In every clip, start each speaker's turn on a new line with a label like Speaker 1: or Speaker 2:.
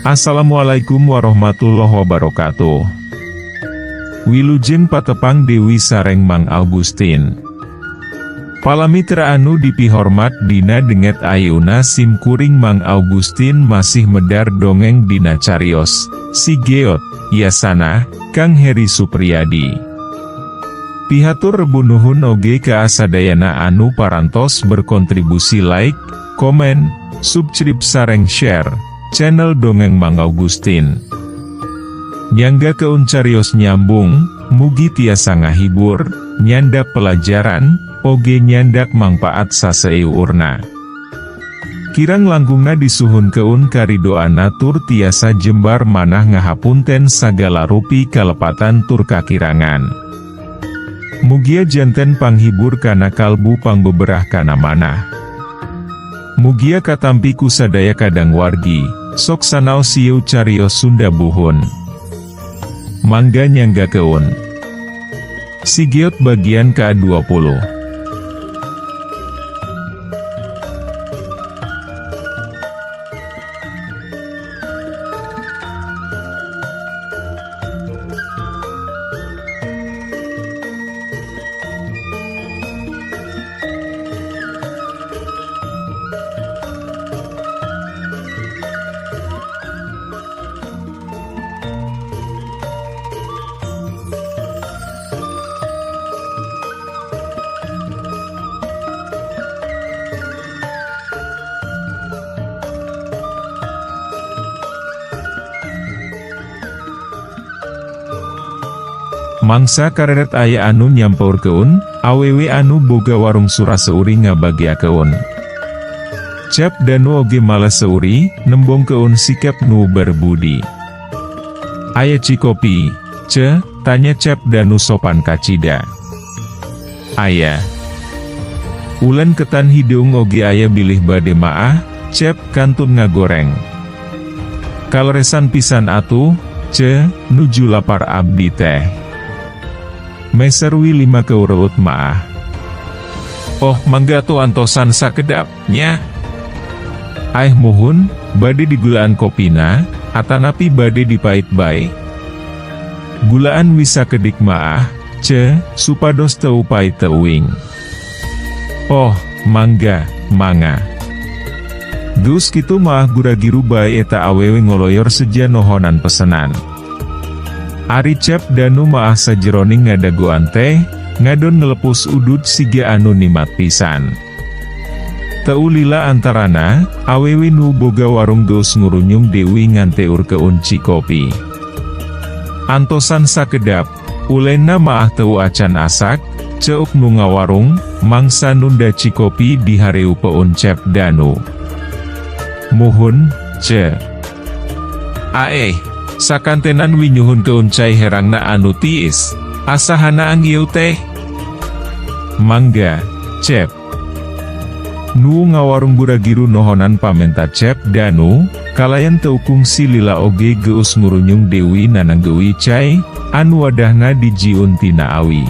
Speaker 1: Assalamualaikum warahmatullahi wabarakatuh. Wilujeng patepang Dewi sareng Mang Augustin. Palamitra anu dipihormat dina denget ayeuna simkuring Mang Augustin masih medar dongeng dina carios Si Geot, Yasana, Kang Heri Supriyadi. Pihatur rebunuhun oge ka asadayana anu parantos berkontribusi like, komen, subscribe sareng share channel Dongeng Mang Augustin. Nyangga keun carios nyambung, mugi tiasa ngahibur, nyandak pelajaran, oge nyandak mangpaat saseurna. Kirang langgungna disuhun keun karidoan tur tiasa jembar manah ngahapunten sagala rupi kalepatan tur kakirangan. Mugia janten panghibur kana kalbu pangbeberah kana manah. Mugia katampi ku sadaya kadang wargi, sok sanau siu carios Sunda buhun. Mangga nyangga keun. Si Geot bagian ke-20. Mangsa kareret aya anu nyampur keun, awewe anu boga warung suraseuri ngabagya keun. Cep danu oge malas seuri, nembong keun sikap nu berbudi. Aya cikopi, tanya Cep danu sopan kacida. Aya. Ulen ketan hidung oge aya bilih bade maah, Cep kantun ngagoreng. Kaleresan pisan atuh, nuju lapar abdi teh. Meserwi 5 keurut maah. Oh mangga tu antosan sakedapnya. Aih muhun, bade digulaan kopina, atanapi bade dipait bae. Gulaan wisa kedik maah, supados teu pait teuing. Oh, mangga, manga. Geus kitu maah guragiru bae eta awewe ngoloyor seja nohonan pesenan. Ari Cep danu maah sajeroning ngadagoan teh, ngadon nelepus udud siga anu nimat pisan. Teu lila antarana, awewe nu boga warung geus ngurunyung Dewi nganteur keun cikopi. Antosan sakedap, ulena maah teu acan asak, ceuk nu ngawarung, mangsa nunda cikopi dihareu peun Cep danu. Muhun, sakantenan winyuhun keun cai herangna anu tiis, asahana anggieu teh. Mangga, Cep. Nu ngawarung buragiru nohonan pamenta Cep danu, kalayan teu kungsi lila oge geus ngurunyung Dewi nananggeui cai, anu wadahna dijiun tina awi.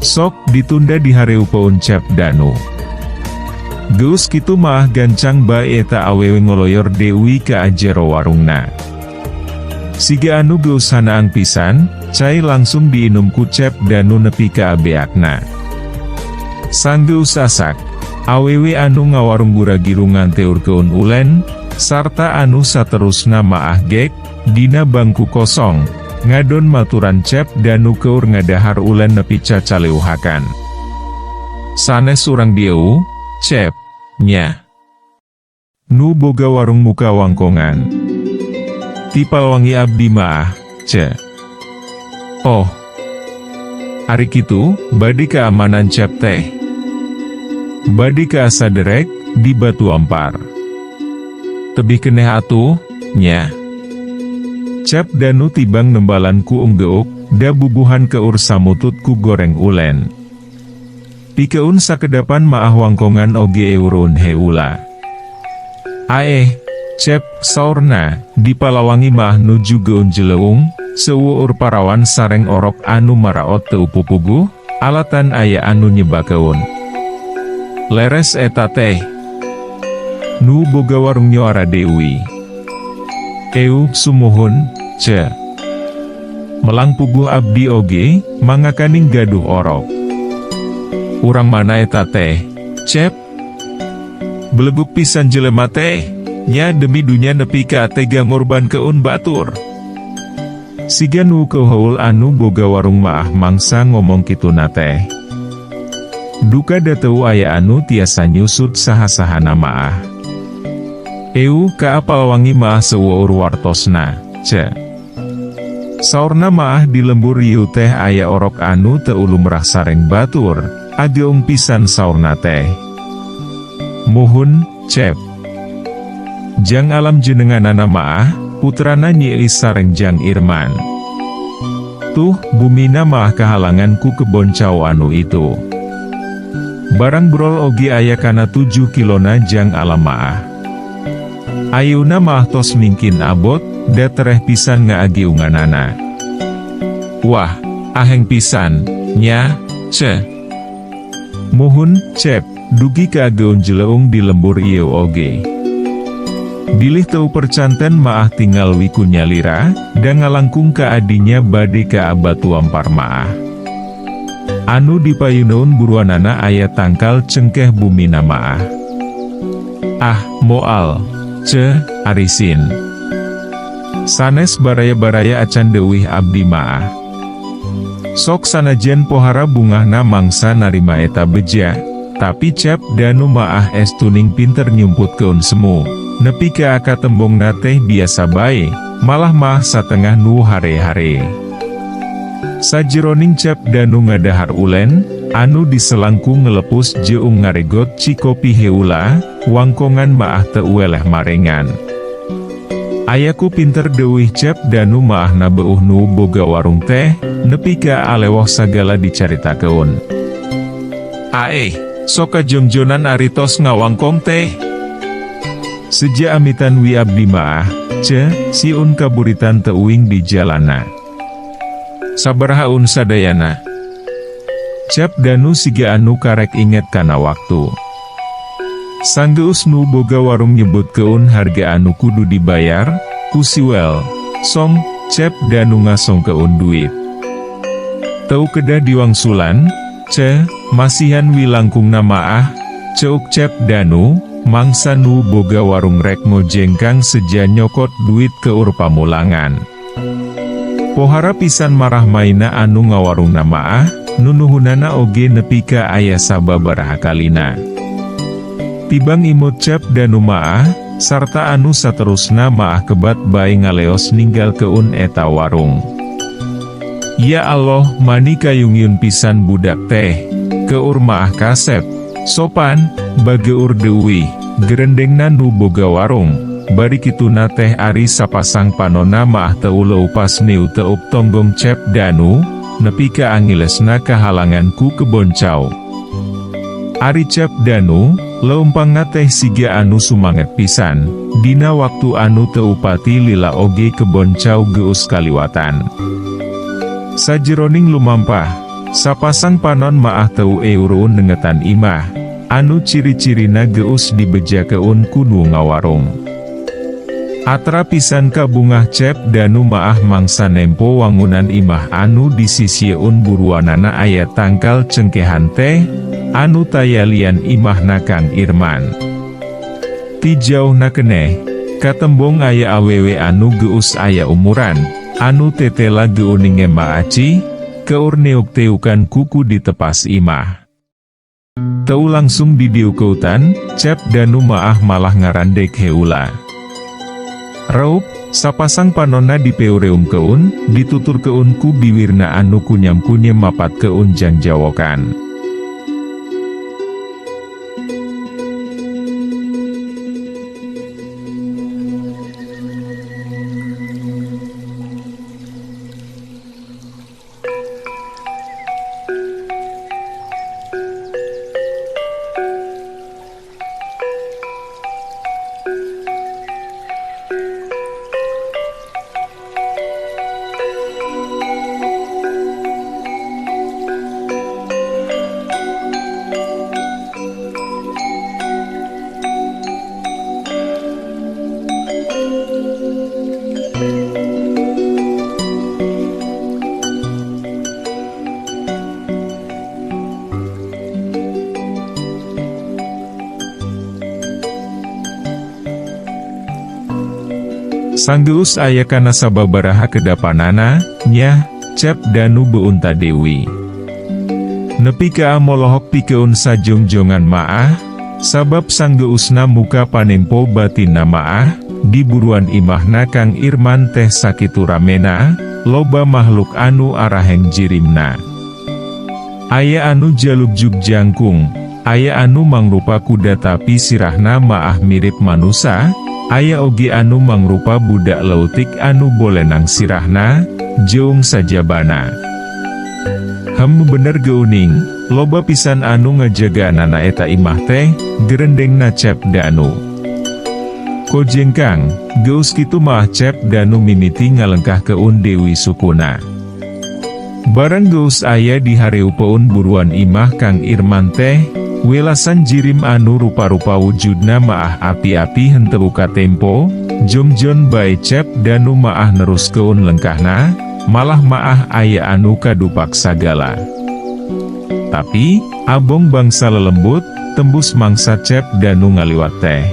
Speaker 1: Sok ditunda dihareu peun Cep danu. Geus kitu maah gancang bae eta awewe ngoloyor Dewi ka ajero warungna. Siga anu geus hanaang pisan, cai langsung diinum ku Cep danu nepi ka abeakna. Sanggeus asak, awewe anu ngawarung buragiru nganteur keun ulen, sarta anu saterusna maah gek, dina bangku kosong, ngadon maturan Cep danu keur ngadahar ulen nepi cacaleuhakan. Sanes urang dieu, Cep, nya. Nu boga warung muka wangkongan. Tipal wangi abdi maah, Oh. Ari kitu, badi keamanan Cep teh. Badi ke asa derek, di Batu Ampar. Tebih keneh atuh, nya. Cep danu tibang nembalan ku unggeuk, da bubuhan keur samutut ku goreng ulen. Pikeun sakedapan maah wangkongan oge eurun heula. Cep, saurna, di Palawangi maah nuju geun jeleung, seueur parawan sareng orok anu maraot teu pupuguh, alatan aya anu nyebakeun. Leres eta teh. Nu boga warung nyoara Dewi. Sumuhun, ce. Melang puguh abdi oge, mangakaning gaduh orok. Urang mana eta teh, Cep? Beleguk pisan jelema teh, nya demi dunia nepi ka tega ngorban keun batur. Siga nu keuheul anu boga warung maah mangsa ngomong kitu na teh. Duka dateu aya anu tiasa nyusut saha-sahana maah. Ka apal wangi maah seueur wartosna, ce. Saurna maah di lembur ieu teh aya orok anu teu lumrah sareng batur, ageung pisan saurna teh. Muhun, Cep. Jang alam jenenganana maah, putrana Nyi Iis sareng Jang Irman. Tuh, bumina maah kahalangan ku kebon cau anu itu. Barang brol ogi aya kana 7 kilona jang alam maah. Ayeuna maah tos mingkin abot, da tereh pisan ngaagiunganana. Wah, aheng pisan, nya, ce. Muhun, Cep, dugi kaageun jeleung di lembur ieu oge. Bilih teu percanten maah tinggal wikunya lira, dan ngalangkung ka adinya bade ka abatu ampar maah. Anu dipayuneun buruanana aya tangkal cengkeh bumina maah. Ah, moal, ce, arisin. Sanes baraya-baraya acan deuwih abdi maah. Sok sanajan pohara bungahna mangsa narima eta beja, tapi Cep danu maah estuning pinter nyumputkeun semu. Nepi ka aka tembongna teh biasa bae, malah mah satengah nu hare-hare. Sajeroning Cep danu ngadahar ulen, anu diselangkung ngelepus jeung ngaregot cikopi heula, wangkongan maah teu weleh marengan. Ayaku pinter deuwih Cep danu maahna beuh nu boga warung teh, nepi ka alewoh sagala dicaritakeun. Sok kajongjonan aritos ngawangkong teh. Seja amitan wi abdi maah, ce, siun kaburitan teuing di jalana. Sabaraha un sadayana. Cep danu siga anu karek inget kana waktu. Sanggeus nu boga warung nyebutkeun harga anu kudu dibayar, ku siwel, song, Cep danu ngasongkeun duit. Teu kedah diwangsulan, ce, masihan wi langkungna maah, ceuk Cep danu, mangsa nu boga warung rek ngojengkang seja nyokot duit keur pamulangan. Pohara pisan marah maina anu ngawarungna maah, nunuhunana oge nepi ka aya sababaraha kalina. Tibang imut Cep danu maah, sarta anu saterusna maah kebat bae ngaleos ninggal keun eta warung. Ya Allah, mani kayungyun pisan budak teh, keur maah kasep, sopan, bageur deui, gerendengna nu boga warung, bari kituna teh ari sapasang panonna maah teu leupas niu teup tonggong Cep danu, nepi ka angilesna kahalangan ku kebon cau. Ari Cep danu, leumpangna teh siga anu sumanget pisan, dina waktu anu teu upati lila oge kebon cau geus kaliwatan. Sajeroning lumampah, sapasang panon maah teu eureun nengetan imah, anu ciri-cirina geus dibejakeun kudu ngawarung. Atra pisan ka bungah Cep danu maah mangsa nempo wangunan imah anu disisieun buruanana aya tangkal cengkehan teh, anu tayalian imahna Kang Irman. Ti jauhna keneh, katembong aya awewe anu geus aya umuran, anu tetela geuninge maaci, keur neuk-teukan kuku di tepas imah. Teu langsung didiukeutan, Cep danu maah malah ngarandek heula. Raup, sapasang panonna dipeureumkeun, dituturkeun ku biwirna anu kunyam-kunyem mapatkeun jangjawokan. Sanggeus aya kana sababaraha kedapanana, nyah, Cep Danu beunta Dewi. Nepi ka molohok pikeun sajongjongan maah, sabab sanggeusna muka panempo batinna maah, diburuan imahna Kang Irman teh sakitu ramena, loba makhluk anu araheng jirimna. Aya anu jaluk-juk jangkung, aya anu mangrupa kuda tapi sirahna maah mirip manusa, aya oge anu mangrupa budak leutik anu bolenang sirahna, jeung sajabana. Bener geuning, loba pisan anu ngajaganana eta imah teh, gerendengna Cep Danu. Kojengkang, geus kitu mah Cep Danu mimiti ngalengkah keun Dewi sukuna. Barang geus aya di hareupeun buruan imah Kang Irman teh, welasan jirim anu rupa-rupa wujudna maah api-api henteu ka tempo, jongjon bae Cep Danu maah neruskeun lengkahna, malah maah aya anu kadupak sagala. Tapi, abong bangsa lelembut, tembus mangsa Cep Danu ngaliwat teh.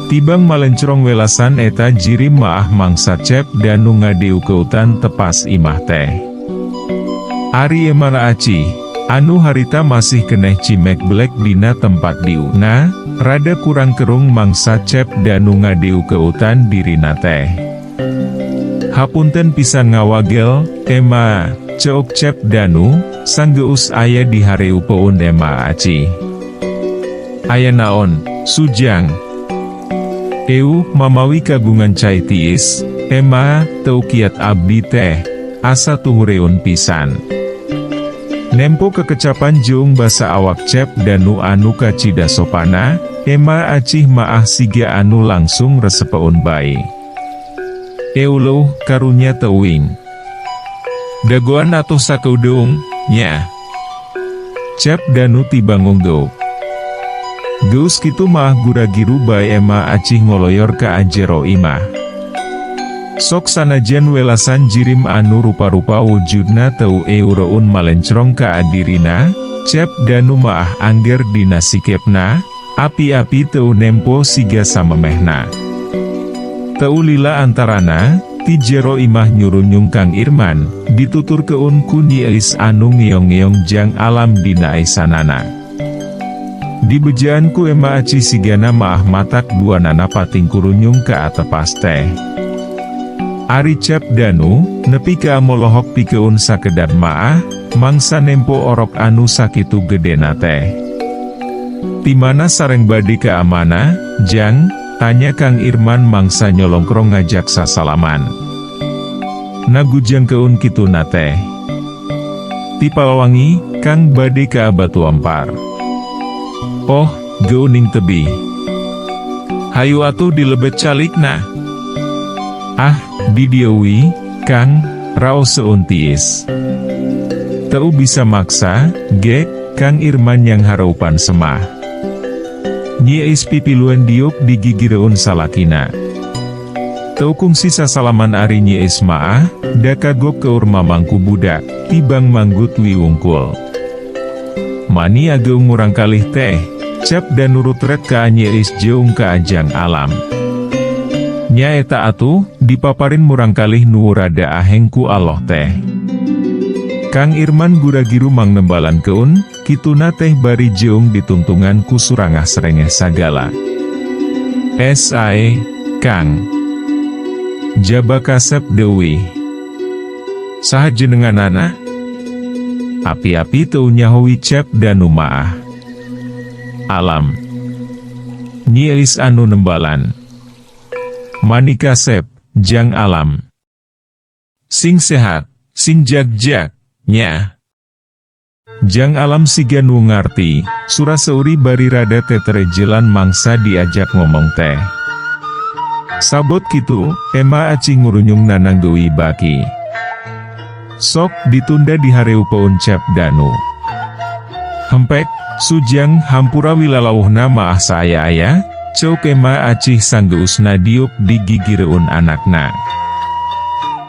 Speaker 1: Tibang malencrong welasan eta jirim maah mangsa Cep Danu ngadeu keutan tepas imah teh. Ari emana aci, anu harita masih keneh cimek belek dina tempat diuna, rada kurang kerung mangsa Cep Danu ngadeu keutan dirina teh. Hapunten pisan ngawagel, ema, ceuk Cep Danu, sanggeus aya di hareupeun ema aci. Aya naon, Sujang? Mamawi kagungan cai tiis, ema, teu kiat abdi teh, asa tuhureun pisan. Nempo kekecapan jeung basa awak Cep Danu anu kacida sopana, ema acih maah siga anu langsung resepeun bae. Euluh, karunya teuing. Dagoan atuh sakeudung, nya. Cep Danu tibangung do. Geus kitu mah gura-giru bae ema acih ngoloyor ka ajero imah. Sok sanajan welasan jirim anu rupa-rupa wujudna teu eureun malencrong ka adirina, Cep Danu maah angger dina sikepna, api-api teu nempo siga samemehna. Teu lila antarana, ti jero imah nyurunyung Kang Irman, ditutur keun ku Nyiis anu ngeong-ngeong jang alam dina aisanana. Di bejaan ku ema aci sigana maah matak dua nana pating kurunyung ka atepas teh. Ari Cep Danu, nepi ka molohok pikeun sakedar maah, mangsa nempo orok anu sakitu gedena teh. Timana sareng badi ka amana, jang? Tanya Kang Irman mangsa nyolongkrong ngajak sasalaman. Nagujang keun kitu nate. Ti Palawangi, Kang bade ka Batu Ampar. Oh, geuning tebi. Hayu atuh dilebet calikna. Ah, di dieui, Kang, raos seuntiis. Teu bisa maksa, ge, Kang Irman yang haraupan semah. Nyiis pipiluan diuk digigireun salakina. Teu kungsi sasalaman ari Nyiis maah, da kagok keur mamangku budak, tibang manggut wiwungkul. Mani ageung murang kalih teh, Cep Danu nurutret ka Nyiis jeung ka ajang alam. Nya eta atuh, dipaparin murang kalih nu rada aheng ku Allah teh. Kang Irman gura-giru mang nembalan keun, kituna teh bari jeung ditungtungan ku surangah serengeh sagala. Sae, Kang. Jaba kasep deui. Saha jenenganana? Api-api teu nyahowi Cep Danu maah. Alam. Nyiis anu nembalan. Mani kasep, jang alam. Sing sehat, sing jag-jag. Nya. Jang alam siga nu ngarti, surah seuri bari rada teterejelan mangsa diajak ngomong teh. Sabot kitu, ema aci ngurunyung nanang deui baki. Sok ditunda di hareupeun Cep Danu. Hempek, Sujang hampura wilalauhna maah saya aya, ceuk ema acih sanggeusna diuk digigireun anakna.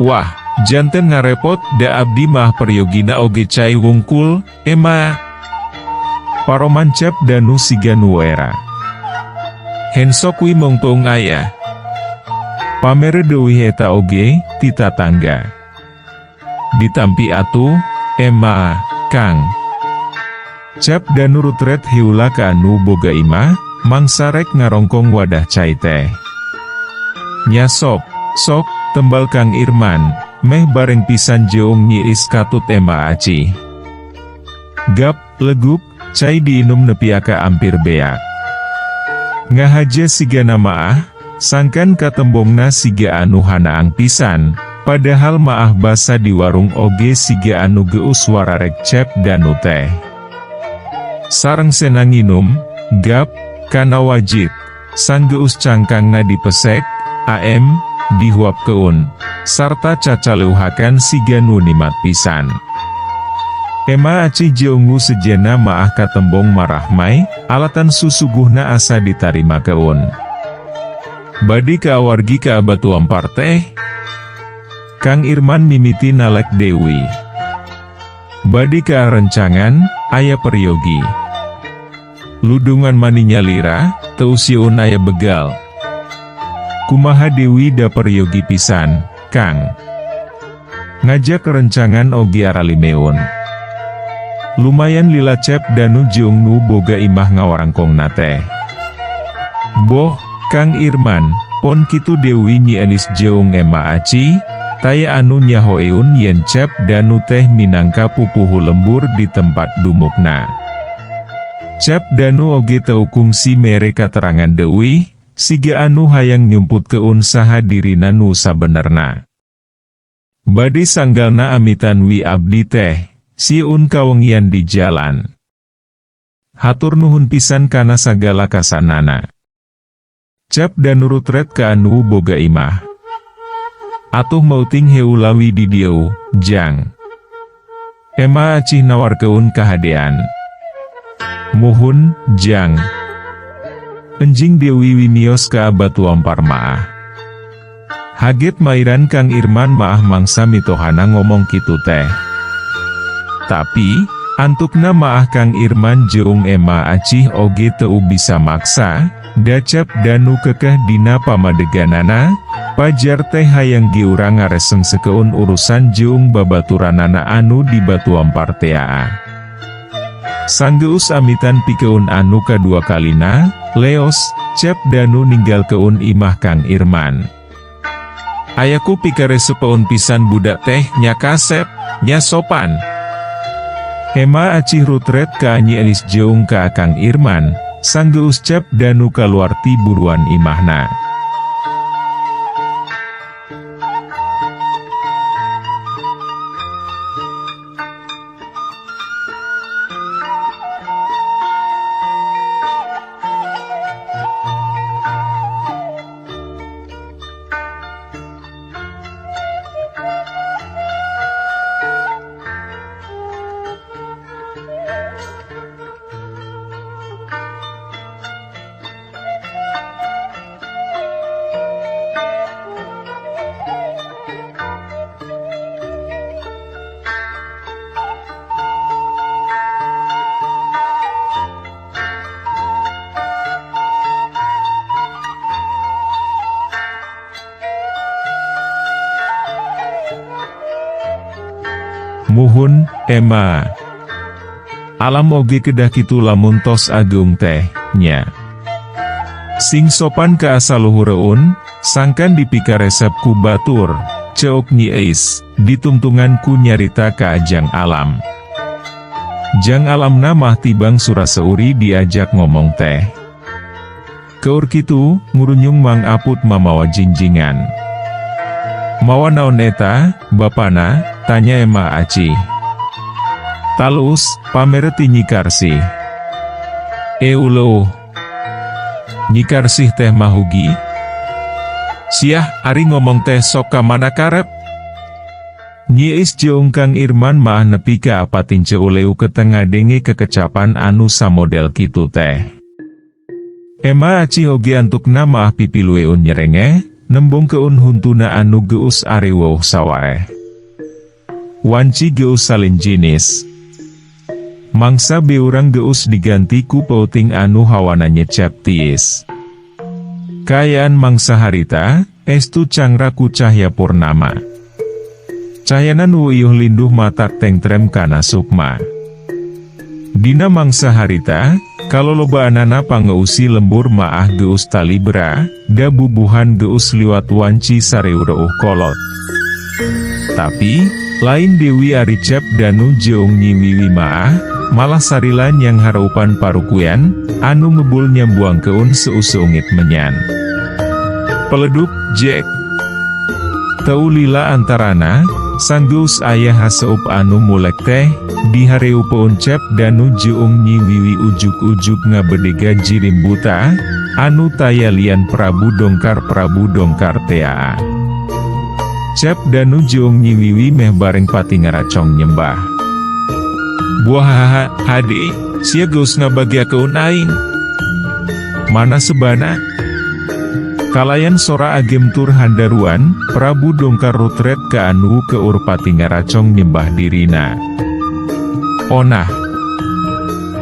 Speaker 1: Wah, janten ngarepot da abdi mah periogina oge cai wungkul, ema. Paroman Cep Danu siga nuera. Hensok wi mongtong aya. pamere deuih eta oge, tita tangga. Ditampi atuh, Emma, Kang. Cep dan nurutret heula ka anu boga imah, mangsa rek ngarongkong wadah cai teh. Nya sok, tembal Kang Irman, meh bareng pisan jeong nyiis katut Emma aci. Gap, leguk, cai diinum nepi aka ampir beak. Ngahaja siga namaah, sangkan katembongna siga anu hanaang pisan, padahal maah basa di warung oge siga anu geus wararek Cep Danu teh. Sareng senang nginum, gap, kana wajib, sang geus cangkangna dipesek, dihuap keun, sarta cacaleuhakan siga nu nikmat pisan. Emma aci jeunggu sejena maah katembong marahmai, alatan susuguhna asa ditarima keun. Badi kawargi ka Batu Ampar teh. Kang Irman mimiti nalek Dewi. Badi ka rencangan, aya peryogi. Ludungan maninya lira, teu sieun aya begal. Kumaha Dewi da peryogi pisan, Kang. Ngajak rencangan ogi aralimeun. Lumayan lila Cep Danu jeung nu boga imah ngawarangkong nate. Boh, Kang Irman, pon kitu Dewi nyienis jeung Emma aci, taya anu nyahoeun yen Cep Danu teh minangka pupuhu lembur di tempat dumukna. Cep Danu oge teu kungsi mere katerangan Dewi, siga anu hayang nyumput keun saha dirina nu sabenerna. Badi sanggalna amitan wi abdi teh, sieun kawengian di jalan. Hatur nuhun pisan kana sagala kasanana. Cep Danu nurutret ka anu boga imah. Atuh mauting heulawi di dieu, jang. Emma acih nawarkeun kahadean. Muhun, jang. Enjing Dewi winios ka Batu Ampar maah. Haget mairan Kang Irman maah mangsa mitohana ngomong kitu teh. Tapi, antukna maah Kang Irman jeung Emma acih oge teu bisa maksa, da Cep Danu kekeh dina pamadeganana, pajar teh hayang giurang ngareseng sekeun urusan jeung babaturanana anu di Batu Ampar tea. Sanggeus amitan pikeun anu kadua kalina, leos, Cep Danu ninggal keun imah Kang Irman. Ayaku pikare sepeun pisan budak teh, nya kasep, nya sopan. Emma acih rutret ka nyielis jeung ka Kang Irman, sanggeus Cep Danu kaluar ti buruan imahna. Muhun, Emma. Alam oge kedah kitu lamun tos agung teh, nya. Sing sopan ka asaluhureun, sangkan dipika resep ku batur, ceok nyiis, ditungtungan ku nyarita ka Jang Alam. Jang Alam namah tibang suraseuri diajak ngomong teh. Keur kitu, ngurunyung Mang Aput mamawa jinjingan. Mawa naon eta, bapana, tanya Emma aci. Talus, pamereti Nyikarsi. Ulo. Nyikarsi teh mahugi. Siah, ari ngomong teh sok ka mana karep. Nyiis jeung Kang Irman maah nepi ka apatin ceuleu ketengah denge kekecapan anu samodel kitu teh. Emma aci oge antukna maah pipilueun nyerenge, nembong keun huntuna anu geus ariwoh sawae. Wanci geus salin jinis. Mangsa beurang geus diganti ku pauting anu hawana nyecep tiis. Kayaan mangsa harita, estu cangraku cahya purnama. Cahayanan wuyuh linduh matak tentrem kana sukma. Dina mangsa harita, kalau loba anana pangeusi lembur maah geus talibra, da bubuhan geus liwat wanci sareueuh kolot. Tapi, lain Dewi Ari Cep Danu jeung Nyi Wiwi maah, malah sarilan yang haraupan parukuyan, anu ngebul nyambuang keun seuseungit menyan. Peledup, Jack. Teu lila antarana, sanggeus ayah haseup anu mulek teh, di hareupeun Cep Danu jeung Nyi Wiwi ujuk-ujuk ngabedega jirim buta, anu tayalian Prabu Dongkar tea. Cep Danu jeung Nyi Wiwi meh bareng pati ngaracong nyembah. Buahaha, hade, sia geus ngabagiakeun aing. Mana sebana? Kalayan sora agem tur handaruan, Prabu Dongkar rutret ka anu keur pati ngaracong nyembah dirina. Onah.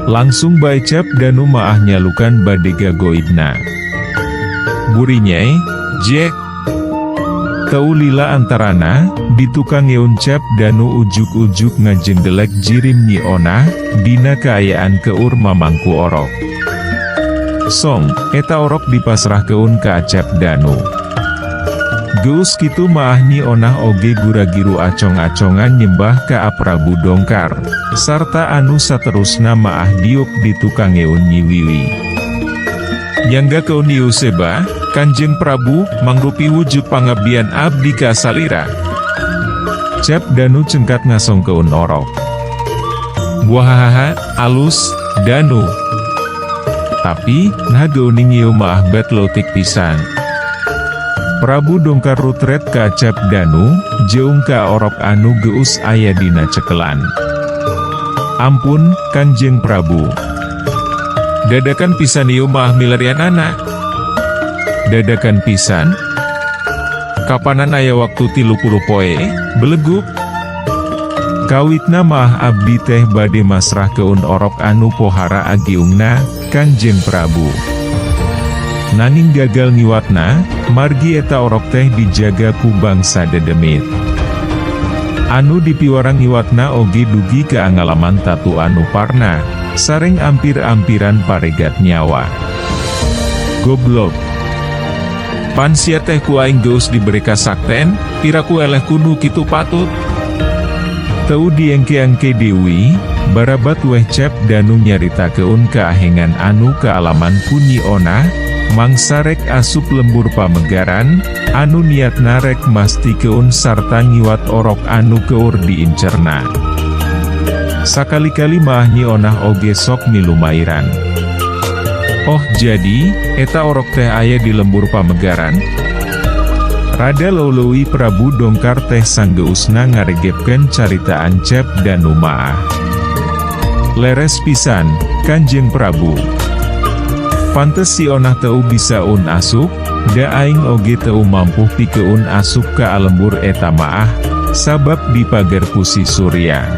Speaker 1: Langsung bae Cep Danu maah nyalukan badega goibna. Burinyai, Jack. Teu lila antarana, di tukang yeun Cep Danu ujuk-ujuk ngajenggelek jirim Nyi Onah, dina kaayaan keur mamangku orok. Song, eta orok dipasrahkeun ka Cep Danu. Geus kitu maah Nyi Onah oge gura-giru acong-acongan nyembah ka Prabu Dongkar, sarta anu saterusna maah diuk di tukang yeun Nyi Wiwi. Yangga keun ieu seba, Kanjeng Prabu, mangrupi wujud pangabdian abdi ka salira. Cep Danu cengkat ngasongkeun orok. Buahaha, alus, Danu. Tapi, nah geuning ieu maah bet lotik pisan. Prabu Dongkar rutret ka Cep Danu, jeung ka orok anu geus aya dina cekelan. Ampun, Kanjeng Prabu. Dadakan pisan ieu maah milarianana. Dadakan pisan? Kapanan aya waktu 30 poe, belegup? Kawitna maah abdi teh bade masrahkeun orok anu pohara agiungna, Kanjeng Prabu. Nanging gagal ngiwatna, margi eta orok teh dijaga ku bangsa dedemit. Anu dipiwarang ngiwatna oge dugi keangalaman tatu anu parna, sareng ampir-ampiran paregat nyawa. Goblok. Pan sia teh ku aing geus diberi kasakten, piraku eleh kudu kitu patut. Teu diengke-engke Dewi, barabat weh Cep Danu nyaritakeun keahengan anu kaalaman ku Nyi Onah, mangsa rek asup lembur pamegaran, anu niatna rek mastikeun sarta ngiwat orok anu keur diincerna. Sakali-kali maah Nyi Onah oge sok milumairan. Oh jadi, eta orok teh aya di lembur pamegaran? Rada leuleui Prabu Dongkar teh sanggeusna ngaregepkeun caritaan Cep Danu maah. Leres pisan, Kanjeng Prabu. Pantes si Onah teu bisa un asup, da aing oge teu mampu pikeun asup ka alembur eta maah, sabab dipager ku si Surya.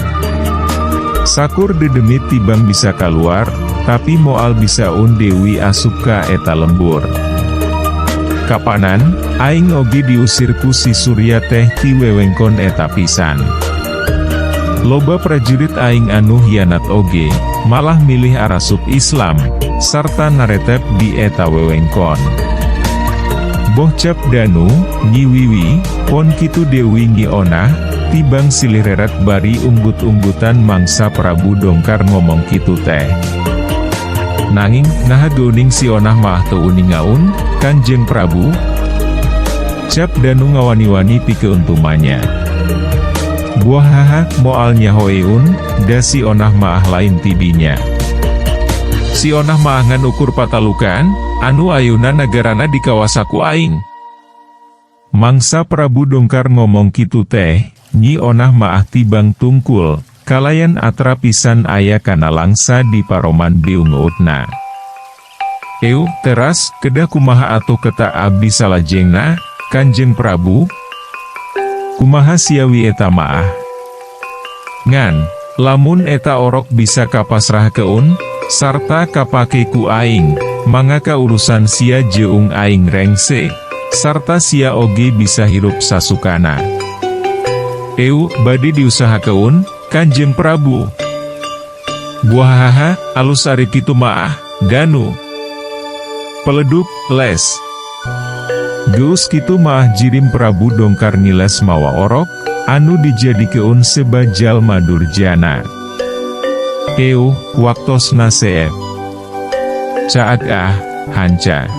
Speaker 1: Sakur dedemit tibang bisa keluar, tapi moal bisa un Dewi asup ka eta lembur. Kapanan, aing oge diusir ku si Surya teh ti wewengkon eta pisan. Loba prajurit aing anu hianat oge, malah milih arasup Islam, sarta naretep di eta wewengkon. Boh Cep Danu, Nyi Wiwi, pon kitu Dewi Nyi Onah, tibang silih reret bari unggut-unggutan mangsa Prabu Dongkar ngomong kitu teh. Nanging, naha geuning si Onah maah teu uningaun, Kanjeng Prabu. Cep Danu ngawani-wani pikeun tumanya. Buahaha, moal nyahoeun, da si Onah maah lain tidinya. Si Onah maah ngan ukur patalukan, anu ayeuna nagarana dikawasaku aing. Mangsa Prabu Dongkar ngomong kitu teh, Nyi Onah maah tibang tungkul, kalayan atra pisan aya kana langsa di paroman biungeutna. Eu, teras, kedah kumaha atuh keta abdi salajengna, Kanjeng Prabu? Kumaha siawi eta maah? Ngan, lamun eta orok bisa kapasrahkeun, sarta kapake ku aing, mangaka urusan sia jeung aing rengse, sarta sia oge bisa hirup sasukana. Bade diusahakeun, Kanjeng Prabu. Buahaha, alus ari kitu maah, Danu. Peleduk, les. Geus kitu maah jirim Prabu dongkar ngiles mawa orok, anu dijadikeun sebajal madurjana. Waktosna seep. Caat hanca.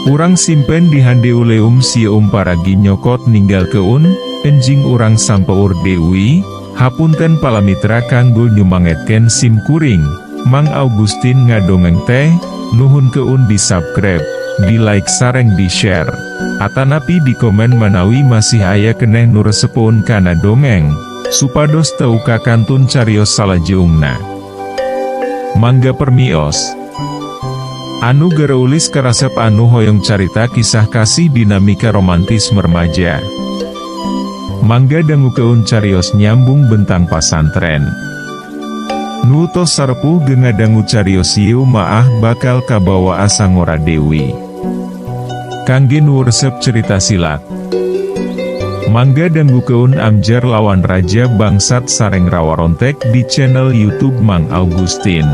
Speaker 1: Urang simpen di handeuleum sieum paragi nyokot ninggal keun, enjing urang sampeur Dewi, hapunten palamitra kanggo nyumangetken sim kuring, Mang Augustin ngadongeng teh, nuhun keun di subscribe, di like sareng di share, atanapi di komen manawi masih aya keneh nu resepun kana dongeng, supados teu kakantun carios salajeungna. Mangga permios. Anu gereulis karasep anu hoyong carita kisah kasih dinamika romantis remaja. Mangga dangukeun carios nyambung bentang pasantren. Nu tos sarpuh geunga dangu carios ieu maah bakal kabawa asa Ngora Dewi. Kangge nu resep cerita silat. Mangga dangukeun amjar lawan Raja Bangsat sareng Rawarontek di channel YouTube Mang Augustin.